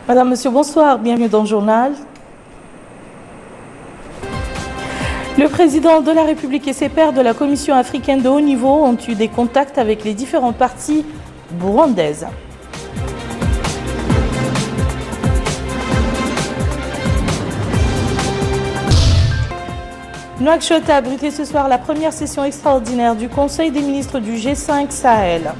Madame, Monsieur, bonsoir, bienvenue dans le journal. Le président de la République et ses pairs de la Commission africaine de haut niveau ont eu des contacts avec les différentes parties burundaises. Nouakchott a abrité ce soir la première session extraordinaire du Conseil des ministres du G5 Sahel.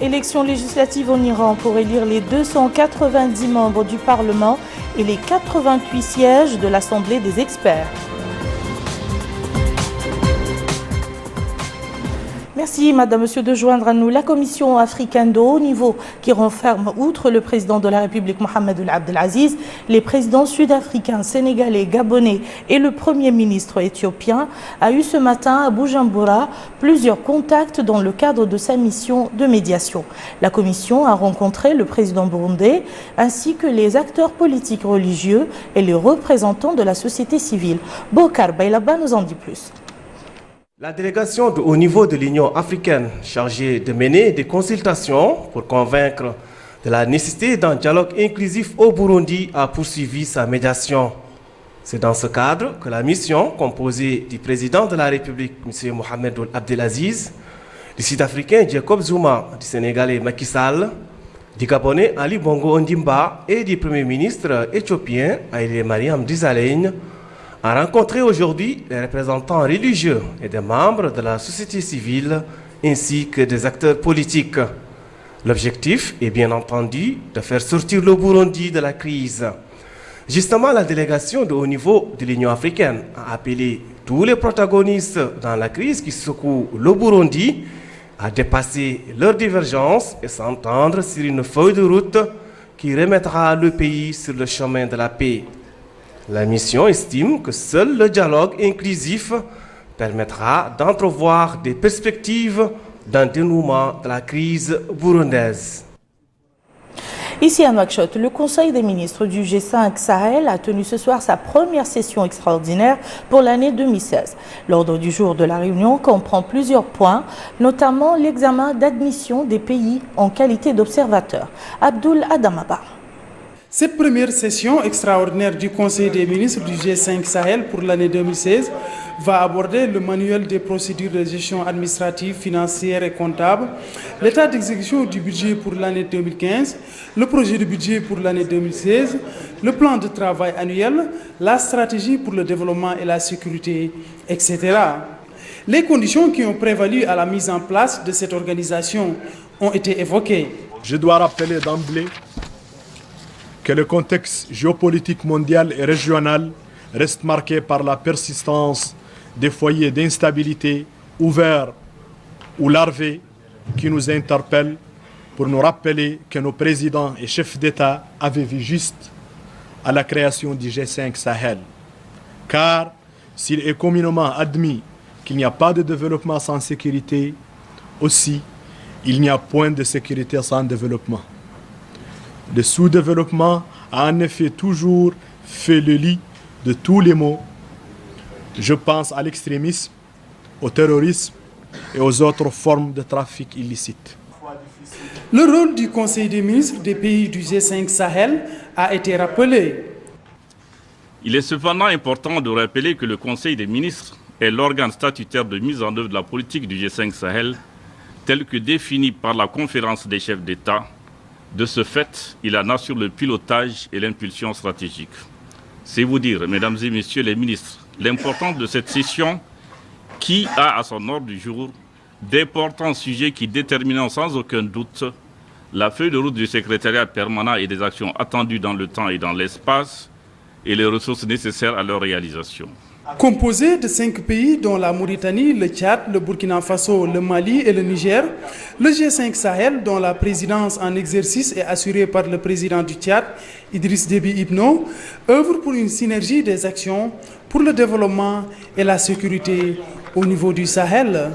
Élections législatives en Iran pour élire les 290 membres du Parlement et les 88 sièges de l'Assemblée des experts. Merci, Madame, Monsieur, de joindre à nous la Commission africaine de haut niveau qui renferme, outre le président de la République, Mohamed Ould Abdelaziz, les présidents sud-africains, sénégalais, gabonais et le Premier ministre éthiopien, a eu ce matin à Bujumbura plusieurs contacts dans le cadre de sa mission de médiation. La Commission a rencontré le président burundais ainsi que les acteurs politiques religieux et les représentants de la société civile. Bokar Bailaba nous en dit plus. La délégation de haut niveau de l'Union africaine, chargée de mener des consultations pour convaincre de la nécessité d'un dialogue inclusif au Burundi, a poursuivi sa médiation. C'est dans ce cadre que la mission, composée du président de la République, M. Mohamed Ould Abdelaziz, du Sud-Africain Jacob Zuma, du Sénégalais Macky Sall, du Gabonais Ali Bongo Ondimba et du Premier ministre éthiopien Haïlé Mariam Desalegn, a rencontré aujourd'hui les représentants religieux et des membres de la société civile ainsi que des acteurs politiques. L'objectif est bien entendu de faire sortir le Burundi de la crise. Justement, la délégation de haut niveau de l'Union africaine a appelé tous les protagonistes dans la crise qui secoue le Burundi à dépasser leurs divergences et s'entendre sur une feuille de route qui remettra le pays sur le chemin de la paix. La mission estime que seul le dialogue inclusif permettra d'entrevoir des perspectives d'un dénouement de la crise burundaise. Ici à Nouakchott, le Conseil des ministres du G5 Sahel a tenu ce soir sa première session extraordinaire pour l'année 2016. L'ordre du jour de la réunion comprend plusieurs points, notamment l'examen d'admission des pays en qualité d'observateurs. Abdoul Adamaba. Cette première session extraordinaire du Conseil des ministres du G5 Sahel pour l'année 2016 va aborder le manuel des procédures de gestion administrative, financière et comptable, l'état d'exécution du budget pour l'année 2015, le projet de budget pour l'année 2016, le plan de travail annuel, la stratégie pour le développement et la sécurité, etc. Les conditions qui ont prévalu à la mise en place de cette organisation ont été évoquées. Je dois rappeler d'emblée que le contexte géopolitique mondial et régional reste marqué par la persistance des foyers d'instabilité ouverts ou larvés qui nous interpellent pour nous rappeler que nos présidents et chefs d'État avaient vu juste à la création du G5 Sahel. Car s'il est communément admis qu'il n'y a pas de développement sans sécurité, aussi il n'y a point de sécurité sans développement. Le sous-développement a en effet toujours fait le lit de tous les maux. Je pense à l'extrémisme, au terrorisme et aux autres formes de trafic illicite. Le rôle du Conseil des ministres des pays du G5 Sahel a été rappelé. Il est cependant important de rappeler que le Conseil des ministres est l'organe statutaire de mise en œuvre de la politique du G5 Sahel, telle que définie par la conférence des chefs d'État. De ce fait, il en assure le pilotage et l'impulsion stratégique. C'est vous dire, mesdames et messieurs les ministres, l'importance de cette session qui a à son ordre du jour d'importants sujets qui détermineront sans aucun doute la feuille de route du secrétariat permanent et des actions attendues dans le temps et dans l'espace et les ressources nécessaires à leur réalisation. Composé de 5 pays dont la Mauritanie, le Tchad, le Burkina Faso, le Mali et le Niger, le G5 Sahel, dont la présidence en exercice est assurée par le président du Tchad, Idriss Déby Itno, œuvre pour une synergie des actions pour le développement et la sécurité au niveau du Sahel.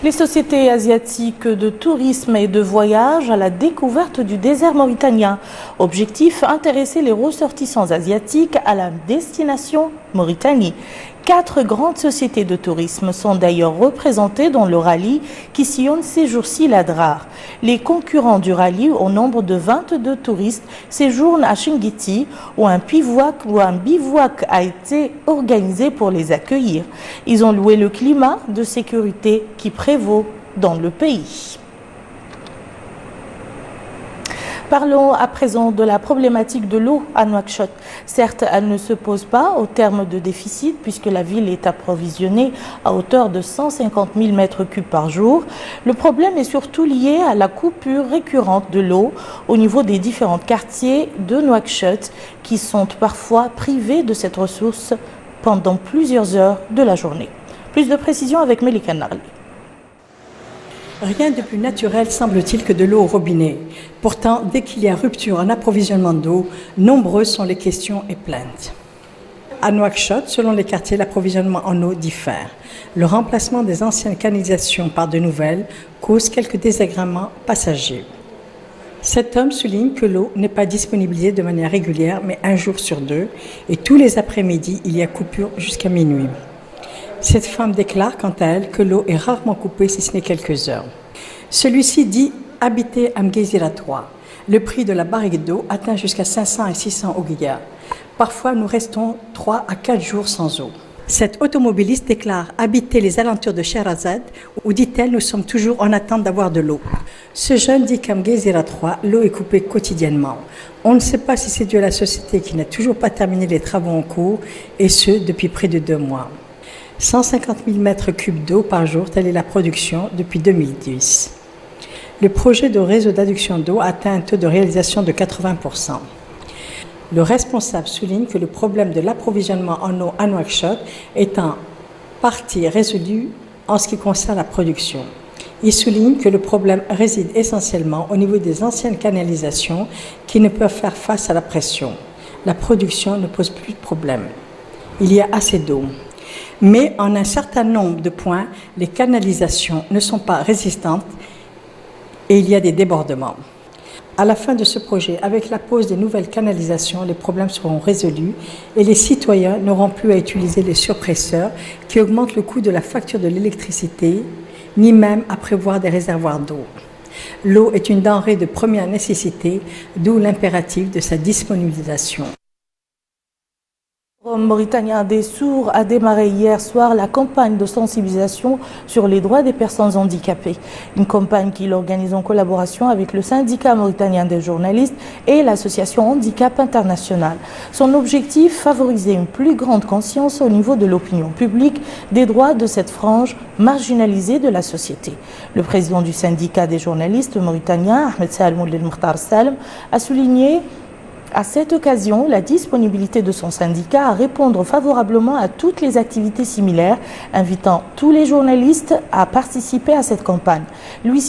Les sociétés asiatiques de tourisme et de voyage à la découverte du désert mauritanien. Objectif, intéresser les ressortissants asiatiques à la destination Mauritanie. 4 grandes sociétés de tourisme sont d'ailleurs représentées dans le rallye qui sillonne ces jours-ci l'Adrar. Les concurrents du rallye, au nombre de 22 touristes, séjournent à Chinguitti où un bivouac a été organisé pour les accueillir. Ils ont loué le climat de sécurité qui prévaut dans le pays. Parlons à présent de la problématique de l'eau à Nouakchott. Certes, elle ne se pose pas au terme de déficit puisque la ville est approvisionnée à hauteur de 150 000 mètres cubes par jour. Le problème est surtout lié à la coupure récurrente de l'eau au niveau des différents quartiers de Nouakchott qui sont parfois privés de cette ressource pendant plusieurs heures de la journée. Plus de précisions avec Melika Narli. Rien de plus naturel semble-t-il que de l'eau au robinet. Pourtant, dès qu'il y a rupture en approvisionnement d'eau, nombreuses sont les questions et plaintes. À Nouakchott, selon les quartiers, l'approvisionnement en eau diffère. Le remplacement des anciennes canalisations par de nouvelles cause quelques désagréments passagers. Cet homme souligne que l'eau n'est pas disponibilisée de manière régulière, mais un jour sur 2, et tous les après-midi, il y a coupure jusqu'à minuit. Cette femme déclare quant à elle que l'eau est rarement coupée si ce n'est quelques heures. Celui-ci dit habiter à Mgezira 3. Le prix de la barrique d'eau atteint jusqu'à 500 et 600 ouguiya. Parfois, nous restons 3 à 4 jours sans eau. Cette automobiliste déclare habiter les alentours de Sherazade où, dit-elle, nous sommes toujours en attente d'avoir de l'eau. Ce jeune dit qu'à Mgezira 3, l'eau est coupée quotidiennement. On ne sait pas si c'est dû à la société qui n'a toujours pas terminé les travaux en cours, et ce, depuis près de 2 mois. 150 000 mètres cubes d'eau par jour, telle est la production depuis 2010. Le projet de réseau d'adduction d'eau atteint un taux de réalisation de 80%. Le responsable souligne que le problème de l'approvisionnement en eau à Nouakchott est en partie résolu en ce qui concerne la production. Il souligne que le problème réside essentiellement au niveau des anciennes canalisations qui ne peuvent faire face à la pression. La production ne pose plus de problème. Il y a assez d'eau. Mais en un certain nombre de points, les canalisations ne sont pas résistantes et il y a des débordements. À la fin de ce projet, avec la pose des nouvelles canalisations, les problèmes seront résolus et les citoyens n'auront plus à utiliser les surpresseurs qui augmentent le coût de la facture de l'électricité, ni même à prévoir des réservoirs d'eau. L'eau est une denrée de première nécessité, d'où l'impératif de sa disponibilisation. Le Forum mauritanien des sourds a démarré hier soir la campagne de sensibilisation sur les droits des personnes handicapées. Une campagne qu'il organise en collaboration avec le syndicat mauritanien des journalistes et l'association Handicap International. Son objectif, favoriser une plus grande conscience au niveau de l'opinion publique des droits de cette frange marginalisée de la société. Le président du syndicat des journalistes mauritaniens, Ahmed Salem Mokhtar Salem, a souligné à cette occasion la disponibilité de son syndicat à répondre favorablement à toutes les activités similaires, invitant tous les journalistes à participer à cette campagne. Lui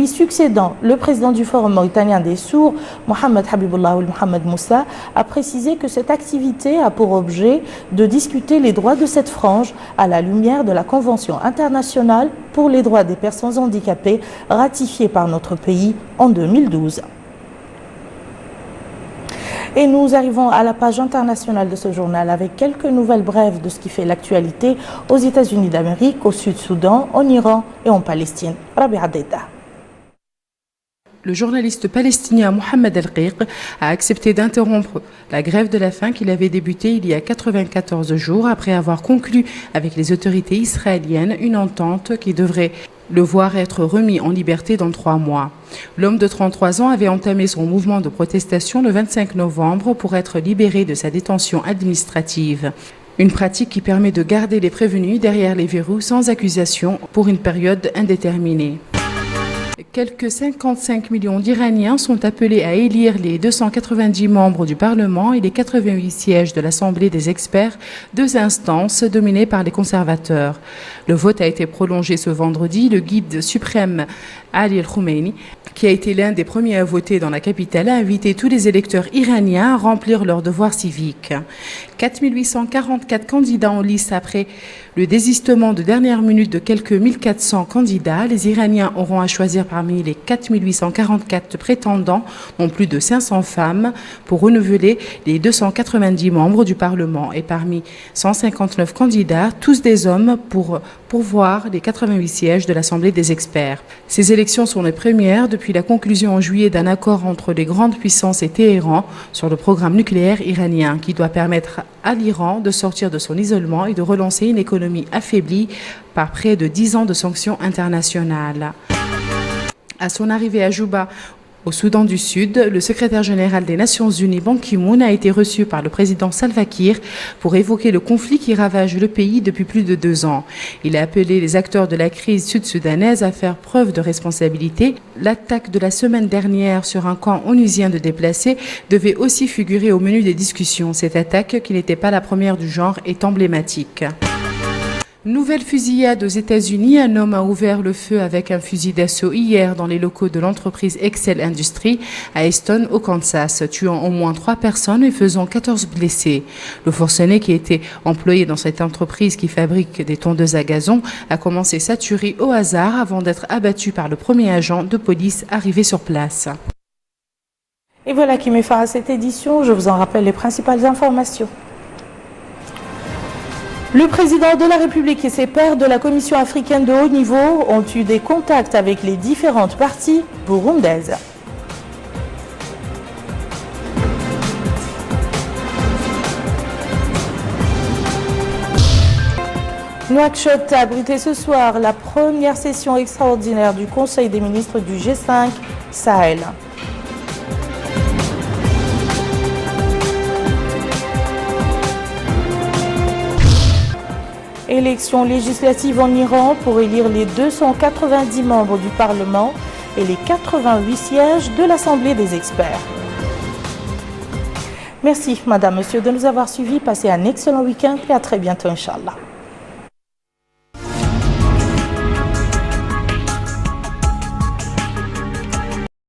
succédant, le président du Forum mauritanien des sourds, Mohamed Habibullah ou Mohamed Moussa, a précisé que cette activité a pour objet de discuter les droits de cette frange à la lumière de la Convention internationale pour les droits des personnes handicapées ratifiée par notre pays en 2012. Et nous arrivons à la page internationale de ce journal avec quelques nouvelles brèves de ce qui fait l'actualité aux États-Unis d'Amérique, au Sud-Soudan, en Iran et en Palestine. Rabia Deida. Le journaliste palestinien Mohamed El-Qiq a accepté d'interrompre la grève de la faim qu'il avait débutée il y a 94 jours après avoir conclu avec les autorités israéliennes une entente qui devrait le voir être remis en liberté dans 3 mois. L'homme de 33 ans avait entamé son mouvement de protestation le 25 novembre pour être libéré de sa détention administrative. Une pratique qui permet de garder les prévenus derrière les verrous sans accusation pour une période indéterminée. Quelques 55 millions d'Iraniens sont appelés à élire les 290 membres du Parlement et les 88 sièges de l'Assemblée des experts, 2 instances dominées par les conservateurs. Le vote a été prolongé ce vendredi. Le guide suprême Ali El-Khoumeini, qui a été l'un des premiers à voter dans la capitale, a invité tous les électeurs iraniens à remplir leurs devoirs civiques. 4 844 candidats en lice après le désistement de dernière minute de quelques 1400 candidats. Les Iraniens auront à choisir parmi parmi les 4844 prétendants, dont plus de 500 femmes, pour renouveler les 290 membres du Parlement. Et parmi 159 candidats, tous des hommes pour pourvoir les 88 sièges de l'Assemblée des experts. Ces élections sont les premières depuis la conclusion en juillet d'un accord entre les grandes puissances et Téhéran sur le programme nucléaire iranien qui doit permettre à l'Iran de sortir de son isolement et de relancer une économie affaiblie par près de 10 ans de sanctions internationales. À son arrivée à Juba, au Soudan du Sud, le secrétaire général des Nations Unies, Ban Ki-moon, a été reçu par le président Salva Kiir pour évoquer le conflit qui ravage le pays depuis plus de 2 ans. Il a appelé les acteurs de la crise sud-soudanaise à faire preuve de responsabilité. L'attaque de la semaine dernière sur un camp onusien de déplacés devait aussi figurer au menu des discussions. Cette attaque, qui n'était pas la première du genre, est emblématique. Nouvelle fusillade aux États-Unis. Un homme a ouvert le feu avec un fusil d'assaut hier dans les locaux de l'entreprise Excel Industries à Easton, au Kansas, tuant au moins 3 personnes et faisant 14 blessés. Le forcené, qui était employé dans cette entreprise qui fabrique des tondeuses à gazon, a commencé sa tuerie au hasard avant d'être abattu par le premier agent de police arrivé sur place. Et voilà qui met fin à cette édition. Je vous en rappelle les principales informations. Le président de la République et ses pairs de la Commission africaine de haut niveau ont eu des contacts avec les différentes parties burundaises. Nouakchott a abrité ce soir la première session extraordinaire du Conseil des ministres du G5 Sahel. Élections législatives en Iran pour élire les 290 membres du Parlement et les 88 sièges de l'Assemblée des experts. Merci, Madame, Monsieur, de nous avoir suivis. Passez un excellent week-end et à très bientôt, Inch'Allah.